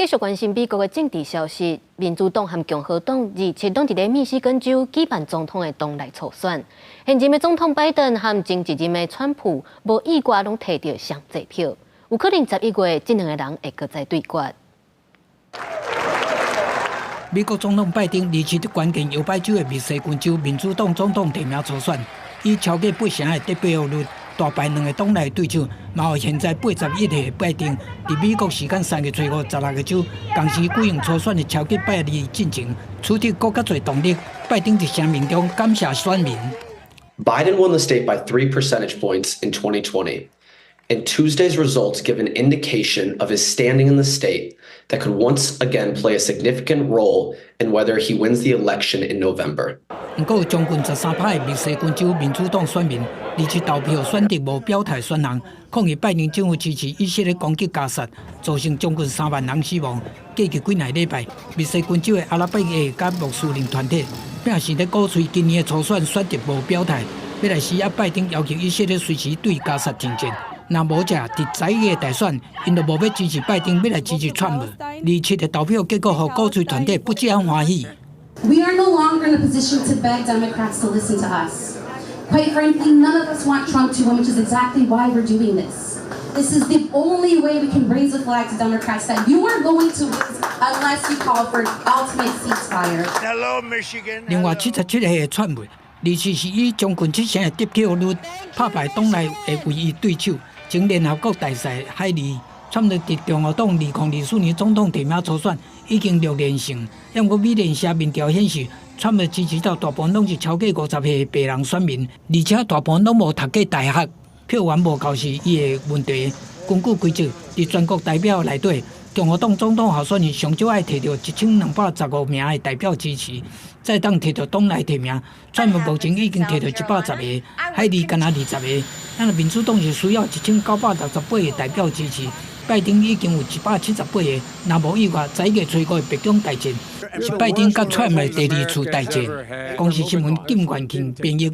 继续关心美国的政治消息，民主党和共和党27日在密西根州举办总统的党内初选，现任的总统拜登和前一任的川普无意外拢摕到上侪票，有可能11月这两个人会搁再对决。美国总统拜登27日关键摇摆州的密西根州民主党总统提名初选，以超过8成的得票率大败两个党内对手，嘛有现在81岁的拜登，伫美国时间3月初516个州同时举行初选的超过8日进程，取得更加侪动力。拜登伫声明中感谢选民。Biden won the state by 3 percentage points in 2020. And Tuesday's results give an indication of his standing in the state that could once again play a significant role in whether he wins the election in November. 不过，将近13%的密西根州民主党选民27投票选择无表态选项，抗议拜登政府支持以色列攻击加沙，造成将近3万人死亡。过去几个礼拜，密西根州的阿拉伯裔甲穆斯林团体表示咧鼓吹今年的初选选择无表态，要来施压拜登，要求以色列随时对加沙停战。若无者伫11月大选，因就无要支持拜登，要来支持川普。27的投票结果，互鼓吹团体不只欢喜。We are no longer in a position to beg Democrats to listen to us. Quite frankly, none of us want Trump to win, which is exactly why we're doing this. This is the only way we can raise the flag to Democrats that you are going to win unless you call for an ultimate ceasefire. Hello, Michigan. 另外，77岁的川普，27是以将近7成的得票率打败党内的唯一对手，前联合国大赛海利。川普伫共和党2024年总统提名初选已经6连胜，不过美联社民调显示，川普支持者大部分拢是超过50岁的白人选民，而且大部分拢无读过大学，票源无够是伊的问题。根据规则，伫全国代表内底，共和党总统候选人上少爱摕到1215名的代表支持，再当摕到党内提名。川普目前已经摕到110个，海利敢若20个。咱民主党是需要1968个代表支持。拜登已经有178个，若无意外，11月初5的白宫大战是拜登甲川普第2次大战。公视新闻金冠庆编译。